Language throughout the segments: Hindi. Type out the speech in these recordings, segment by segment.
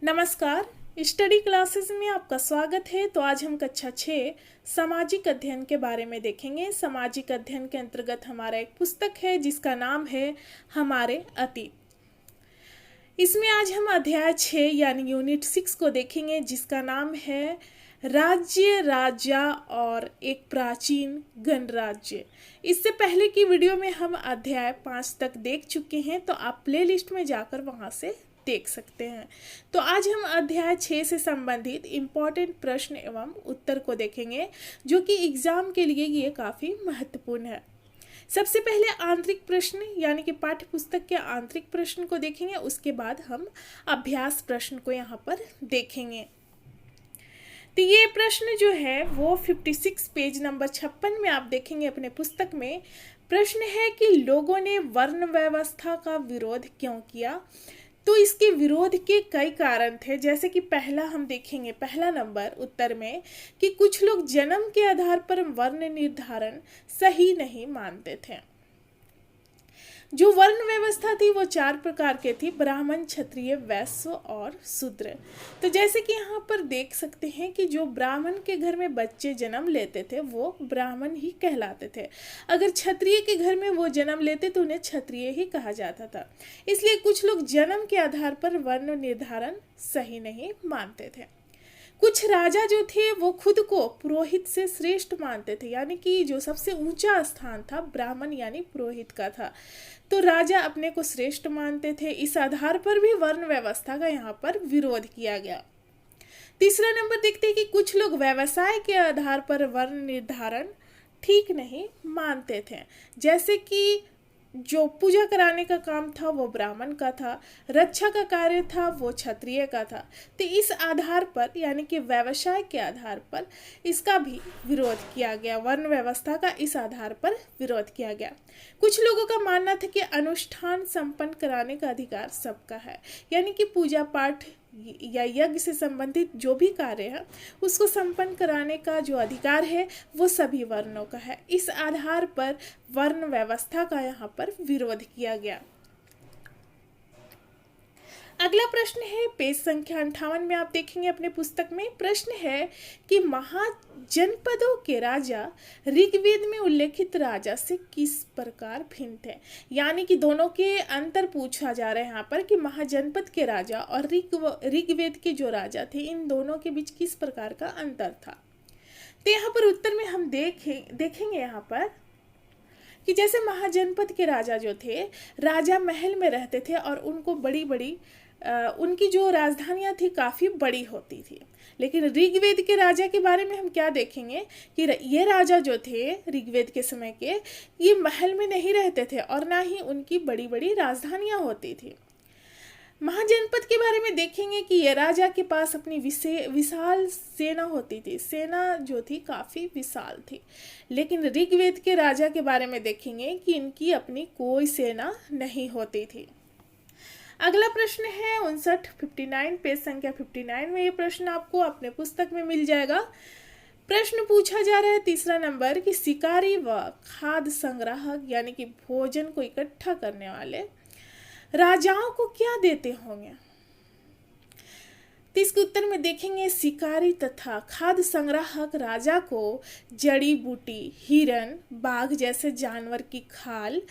नमस्कार। स्टडी क्लासेस में आपका स्वागत है। तो आज हम कक्षा 6 सामाजिक अध्ययन के बारे में देखेंगे। सामाजिक अध्ययन के अंतर्गत हमारा एक पुस्तक है जिसका नाम है हमारे अतीत। इसमें आज हम अध्याय 6 यानी यूनिट 6 को देखेंगे जिसका नाम है राज्य, राजा और एक प्राचीन गणराज्य। इससे पहले की वीडियो में हम अध्याय 5 तक देख चुके हैं, तो आप प्लेलिस्ट में जाकर वहां से देख सकते हैं। तो आज हम अध्याय 6 से संबंधित इम्पोर्टेंट प्रश्न एवं उत्तर को देखेंगे जो कि एग्जाम के लिए ये काफ़ी महत्वपूर्ण है। सबसे पहले आंतरिक प्रश्न यानी कि पाठ्य पुस्तक के आंतरिक प्रश्न को देखेंगे, उसके बाद हम अभ्यास प्रश्न को यहाँ पर देखेंगे। तो ये प्रश्न जो है वो 56 पेज नंबर 56 में आप देखेंगे अपने पुस्तक में। प्रश्न है कि लोगों ने वर्ण व्यवस्था का विरोध क्यों किया। तो इसके विरोध के कई कारण थे, जैसे कि पहला हम देखेंगे, पहला नंबर उत्तर में कि कुछ लोग जन्म के आधार पर वर्ण निर्धारण सही नहीं मानते थे। जो वर्ण व्यवस्था थी वो 4 प्रकार के थी: ब्राह्मण, क्षत्रिय, वैश्य और शूद्र। तो जैसे कि यहाँ पर देख सकते हैं कि जो ब्राह्मण के घर में बच्चे जन्म लेते थे वो ब्राह्मण ही कहलाते थे। अगर क्षत्रिय के घर में वो जन्म लेते तो उन्हें क्षत्रिय ही कहा जाता था। इसलिए कुछ लोग जन्म के आधार पर वर्ण निर्धारण सही नहीं मानते थे। कुछ राजा जो थे वो खुद को पुरोहित से श्रेष्ठ मानते थे, यानी कि जो सबसे ऊंचा स्थान था ब्राह्मण यानी पुरोहित का था, तो राजा अपने को श्रेष्ठ मानते थे। इस आधार पर भी वर्ण व्यवस्था का यहाँ पर विरोध किया गया। तीसरा नंबर देखते हैं कि कुछ लोग व्यवसाय के आधार पर वर्ण निर्धारण ठीक नहीं मानते थे, जैसे कि जो पूजा कराने का काम था वो ब्राह्मण का था, रक्षा का कार्य था वो क्षत्रिय का था। तो इस आधार पर यानी कि व्यवसाय के आधार पर इसका भी विरोध किया गया, वर्ण व्यवस्था का इस आधार पर विरोध किया गया। कुछ लोगों का मानना था कि अनुष्ठान संपन्न कराने का अधिकार सबका है, यानी कि पूजा पाठ या यज्ञ से संबंधित जो भी कार्य है उसको संपन्न कराने का जो अधिकार है वो सभी वर्णों का है। इस आधार पर वर्ण व्यवस्था का यहाँ पर विरोध किया गया। अगला प्रश्न है पेज संख्या 58 में, आप देखेंगे अपने पुस्तक में। प्रश्न है कि महाजनपदों के राजा ऋग्वेद में उल्लेखित राजा से किस प्रकार भिन्न थे। यानी कि दोनों के अंतर पूछा जा रहा है यहाँ पर कि महाजनपद के राजा और ऋग्वेद के जो राजा थे इन दोनों के बीच किस प्रकार का अंतर था। तो यहाँ पर उत्तर में हम देखेंगे यहाँ पर कि जैसे महाजनपद के राजा जो थे, राजा महल में रहते थे और उनको बड़ी बड़ी उनकी जो राजधानियां थी काफ़ी बड़ी होती थी। लेकिन ऋग्वेद के राजा के बारे में हम क्या देखेंगे कि ये राजा जो थे ऋग्वेद के समय के, ये महल में नहीं रहते थे और ना ही उनकी बड़ी बड़ी राजधानियां होती थी। महाजनपद के बारे में देखेंगे कि ये राजा के पास अपनी विशाल सेना होती थी, सेना जो थी काफ़ी विशाल थी। लेकिन ऋग्वेद के राजा के बारे में देखेंगे कि इनकी अपनी कोई सेना नहीं होती थी। अगला प्रश्न है 59 पेज संख्या 59 में। ये प्रश्न आपको अपने पुस्तक में मिल जाएगा। प्रश्न पूछा जा रहा है तीसरा नंबर कि शिकारी व खाद्य संग्राहक यानी कि भोजन को इकट्ठा करने वाले राजाओं को क्या देते होंगे। तो इसके उत्तर में देखेंगे शिकारी तथा खाद्य संग्राहक राजा को जड़ी बूटी, हिरन, बाघ जैसे जानवर की खाल,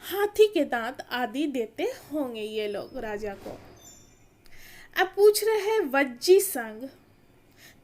हाथी के दांत आदि देते होंगे ये लोग राजा को। अब पूछ रहे हैं वज्जी संघ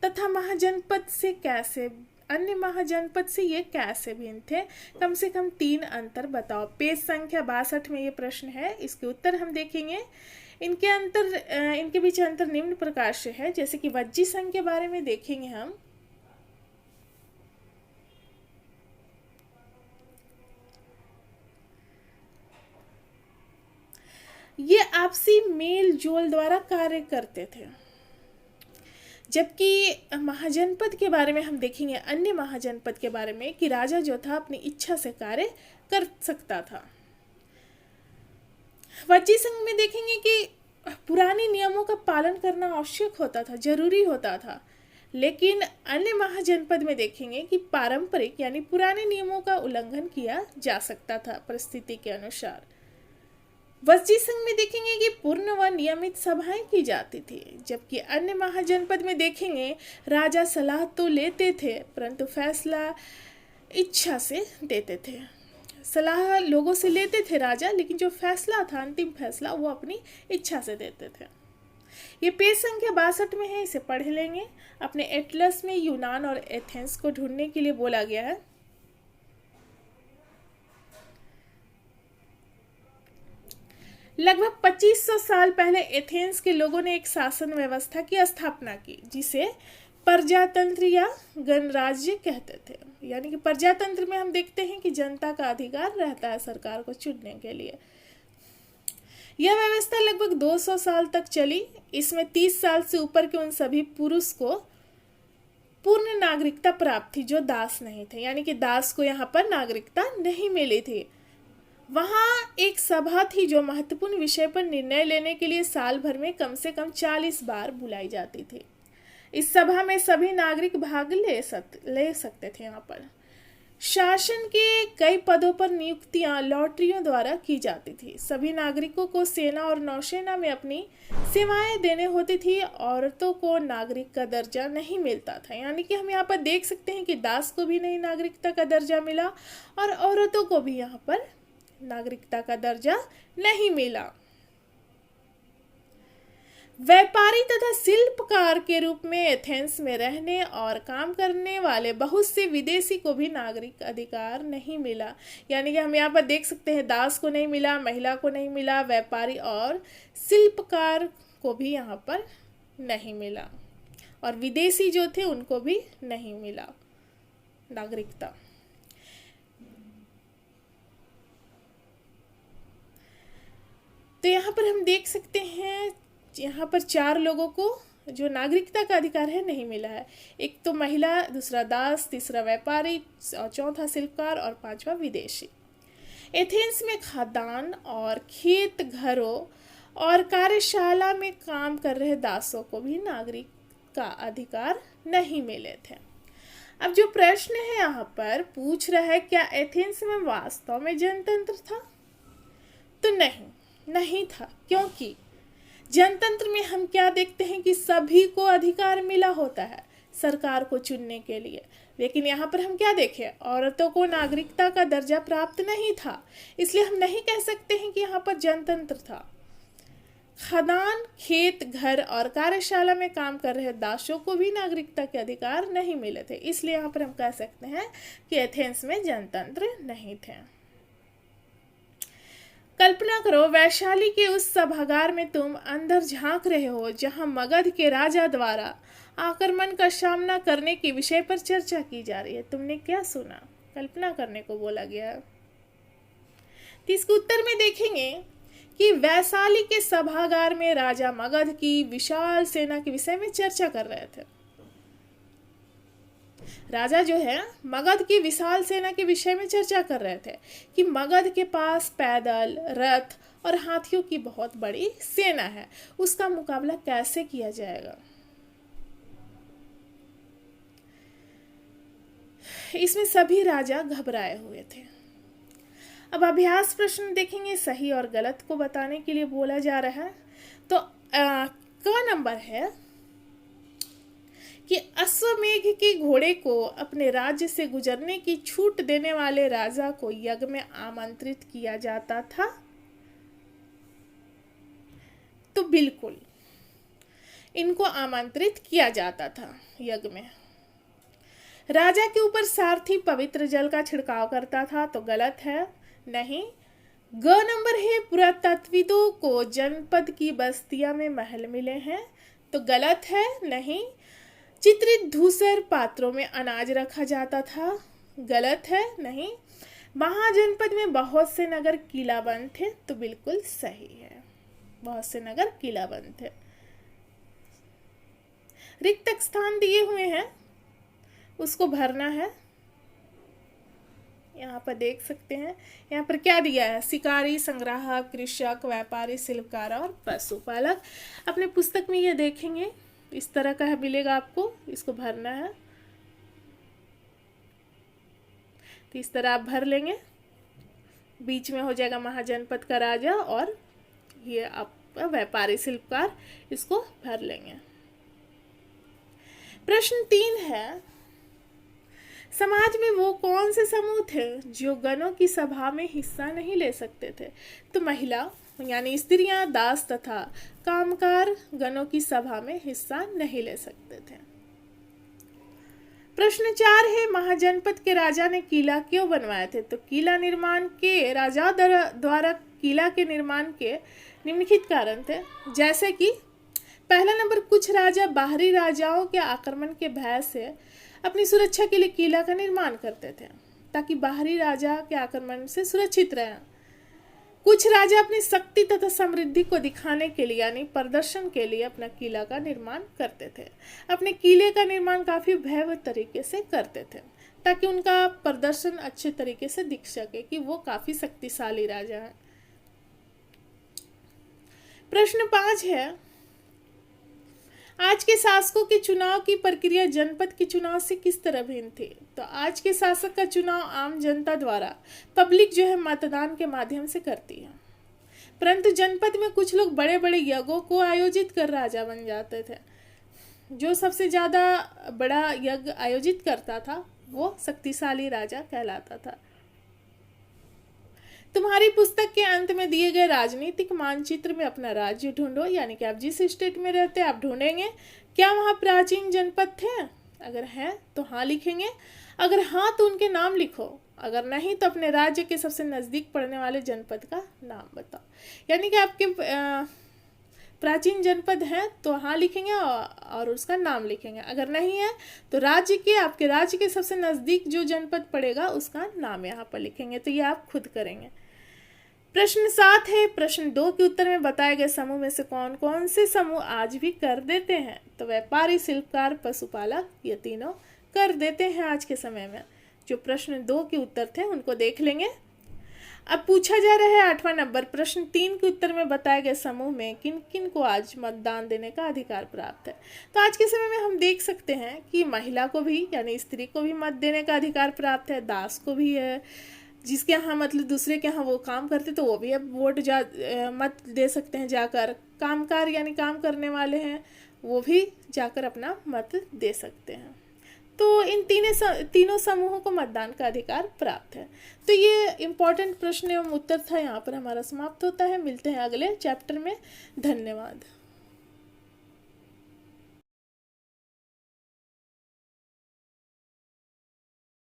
तथा महाजनपद से कैसे, अन्य महाजनपद से ये कैसे भिन्न थे। कम से कम 3 अंतर बताओ। पेज संख्या 62 में ये प्रश्न है, इसके उत्तर हम देखेंगे। इनके बीच अंतर निम्न प्रकार से है। जैसे कि वज्जी संघ के बारे में देखेंगे हम। ये आपसी मेल जोल द्वारा कार्य करते थे, जबकि महाजनपद के बारे में हम देखेंगे, अन्य महाजनपद के बारे में, कि राजा जो था अपनी इच्छा से कार्य कर सकता था। वज्जी संघ में देखेंगे कि पुराने नियमों का पालन करना आवश्यक होता था, जरूरी होता था। लेकिन अन्य महाजनपद में देखेंगे कि पारंपरिक यानी पुराने नियमों का उल्लंघन किया जा सकता था परिस्थिति के अनुसार। वज्जी संघ में देखेंगे कि पूर्ण व नियमित सभाएं की जाती थी, जबकि अन्य महाजनपद में देखेंगे राजा सलाह तो लेते थे परंतु फैसला इच्छा से देते थे। सलाह लोगों से लेते थे राजा, लेकिन जो फैसला था, अंतिम फैसला, वो अपनी इच्छा से देते थे। ये पेज संख्या 62 में है, इसे पढ़ लेंगे। अपने एटलस में यूनान और एथेंस को ढूंढने के लिए बोला गया है। लगभग 2500 साल पहले एथेंस के लोगों ने एक शासन व्यवस्था की स्थापना की जिसे प्रजातंत्र या गणराज्य कहते थे। यानी कि प्रजातंत्र में हम देखते हैं कि जनता का अधिकार रहता है सरकार को चुनने के लिए। यह व्यवस्था लगभग 200 साल तक चली। इसमें 30 साल से ऊपर के उन सभी पुरुष को पूर्ण नागरिकता प्राप्त थी जो दास नहीं थे, यानी कि दास को यहाँ पर नागरिकता नहीं मिली थी। वहाँ एक सभा थी जो महत्वपूर्ण विषय पर निर्णय लेने के लिए साल भर में कम से कम 40 बार बुलाई जाती थी। इस सभा में सभी नागरिक भाग ले सकते थे। यहाँ पर शासन के कई पदों पर नियुक्तियां लॉटरियों द्वारा की जाती थी। सभी नागरिकों को सेना और नौसेना में अपनी सेवाएं देने होती थी। औरतों को नागरिक का दर्जा नहीं मिलता था। यानी कि हम यहाँ पर देख सकते हैं कि दास को भी नहीं नागरिकता का दर्जा मिला और औरतों को भी यहाँ पर नागरिकता का दर्जा नहीं मिला। व्यापारी तथा शिल्पकार के रूप में एथेंस में रहने और काम करने वाले बहुत से विदेशी को भी नागरिक अधिकार नहीं मिला। यानी कि हम यहाँ पर देख सकते हैं दास को नहीं मिला, महिला को नहीं मिला, व्यापारी और शिल्पकार को भी यहाँ पर नहीं मिला और विदेशी जो थे उनको भी नहीं मिला नागरिकता। तो यहाँ पर हम देख सकते हैं यहाँ पर 4 लोगों को जो नागरिकता का अधिकार है नहीं मिला है। एक तो महिला, दूसरा दास, तीसरा व्यापारी, चौथा शिल्पकार और 5वां विदेशी। एथेंस में खाद्यान्न और खेत घरों और कार्यशाला में काम कर रहे दासों को भी नागरिक का अधिकार नहीं मिले थे। अब जो प्रश्न है यहाँ पर पूछ रहा है, क्या एथेंस में वास्तव में जनतंत्र था? तो नहीं था, क्योंकि जनतंत्र में हम क्या देखते हैं कि सभी को अधिकार मिला होता है सरकार को चुनने के लिए। लेकिन यहाँ पर हम क्या देखें, औरतों को नागरिकता का दर्जा प्राप्त नहीं था। इसलिए हम नहीं कह सकते हैं कि यहाँ पर जनतंत्र था। खदान, खेत, घर और कार्यशाला में काम कर रहे दासों को भी नागरिकता के अधिकार नहीं मिले थे। इसलिए यहाँ पर हम कह सकते हैं कि एथेंस में जनतंत्र नहीं थे। कल्पना करो, वैशाली के उस सभागार में तुम अंदर झांक रहे हो जहां मगध के राजा द्वारा आक्रमण का सामना करने के विषय पर चर्चा की जा रही है। तुमने क्या सुना? कल्पना करने को बोला गया। तो इसके उत्तर में देखेंगे कि वैशाली के सभागार में राजा मगध की विशाल सेना के विषय में चर्चा कर रहे थे। राजा जो है मगध की विशाल सेना के विषय में चर्चा कर रहे थे कि मगध के पास पैदल, रथ और हाथियों की बहुत बड़ी सेना है, उसका मुकाबला कैसे किया जाएगा। इसमें सभी राजा घबराए हुए थे। अब अभ्यास प्रश्न देखेंगे, सही और गलत को बताने के लिए बोला जा रहा है। तो क नंबर है कि अश्वमेघ के घोड़े को अपने राज्य से गुजरने की छूट देने वाले राजा को यज्ञ में आमंत्रित किया जाता था। तो बिल्कुल इनको आमंत्रित किया जाता था यज्ञ में। राजा के ऊपर सारथी पवित्र जल का छिड़काव करता था। तो गलत है, नहीं। ग नंबर है, पुरातत्वविदों को जनपद की बस्तियां में महल मिले हैं। तो गलत है, नहीं। चित्रित धूसर पात्रों में अनाज रखा जाता था। गलत है, नहीं। महाजनपद में बहुत से नगर किलाबंद थे। तो बिल्कुल सही है, बहुत से नगर किलाबंद थे। रिक्त स्थान दिए हुए हैं, उसको भरना है। यहाँ पर देख सकते हैं, यहाँ पर क्या दिया है, शिकारी, संग्राहक, कृषक, व्यापारी, शिल्पकार और पशुपालक। अपने पुस्तक में ये देखेंगे, इस तरह का है, मिलेगा आपको, इसको भरना है। तो इस तरह आप भर लेंगे। बीच में हो जाएगा महाजनपद का राजा और ये आपका व्यापारी शिल्पकार, इसको भर लेंगे। प्रश्न 3 है, समाज में वो कौन से समूह थे जो गणों की सभा में हिस्सा नहीं ले सकते थे? तो महिला यानी स्त्रियां, दास तथा कामगार गणों की सभा में हिस्सा नहीं ले सकते थे। प्रश्न 4 है, महाजनपद के राजा ने किला क्यों बनवाए थे? तो किला निर्माण के राजा द्वारा किला के निर्माण के निम्नलिखित कारण थे, जैसे कि पहला नंबर, कुछ राजा बाहरी राजाओं के आक्रमण के भय से अपनी सुरक्षा के लिए किला का निर्माण करते थे ताकि बाहरी राजा के आक्रमण से सुरक्षित रहें। कुछ राजा अपनी शक्ति तथा समृद्धि को दिखाने के लिए यानी प्रदर्शन के लिए अपना किला का निर्माण करते थे। अपने किले का निर्माण काफी भव्य तरीके से करते थे ताकि उनका प्रदर्शन अच्छे तरीके से दिख सके कि वो काफी शक्तिशाली राजा हैं। प्रश्न 5 है, आज के शासकों के चुनाव की प्रक्रिया जनपद के चुनाव से किस तरह भिन्न थी? तो आज के शासक का चुनाव आम जनता द्वारा पब्लिक जो है मतदान के माध्यम से करती है, परंतु जनपद में कुछ लोग बड़े बड़े यज्ञों को आयोजित कर राजा बन जाते थे। जो सबसे ज्यादा बड़ा यज्ञ आयोजित करता था वो शक्तिशाली राजा कहलाता था। तुम्हारी पुस्तक के अंत में दिए गए राजनीतिक मानचित्र में अपना राज्य ढूंढो, यानी कि आप जिस स्टेट में रहते हैं आप ढूंढेंगे क्या वहाँ प्राचीन जनपद थे। अगर हैं तो हाँ लिखेंगे, अगर हाँ तो उनके नाम लिखो, अगर नहीं तो अपने राज्य के सबसे नज़दीक पड़ने वाले जनपद का नाम बताओ। यानी कि आपके प्राचीन जनपद हैं तो हाँ लिखेंगे और उसका नाम लिखेंगे, अगर नहीं है तो आपके राज्य के सबसे नज़दीक जो जनपद पड़ेगा उसका नाम यहाँ पर लिखेंगे। तो ये आप खुद करेंगे। प्रश्न 7 है, प्रश्न 2 के उत्तर में बताए गए समूह में से कौन कौन से समूह आज भी कर देते हैं? तो व्यापारी, शिल्पकार, पशुपालक, ये तीनों कर देते हैं आज के समय में। जो प्रश्न 2 के उत्तर थे उनको देख लेंगे। अब पूछा जा रहा है 8वां नंबर, प्रश्न 3 के उत्तर में बताए गए समूह में किन किन को आज मतदान देने का अधिकार प्राप्त है? तो आज के समय में हम देख सकते हैं कि महिला को भी यानी स्त्री को भी मत देने का अधिकार प्राप्त है, दास को भी है, जिसके यहाँ मतलब दूसरे के यहाँ वो काम करते तो वो भी अब वोट मत दे सकते हैं जाकर। कामकार यानी काम करने वाले हैं वो भी जाकर अपना मत दे सकते हैं। तो इन तीनों समूहों को मतदान का अधिकार प्राप्त है। तो ये इम्पोर्टेंट प्रश्न एवं उत्तर था, यहाँ पर हमारा समाप्त होता है। मिलते हैं अगले चैप्टर में। धन्यवाद।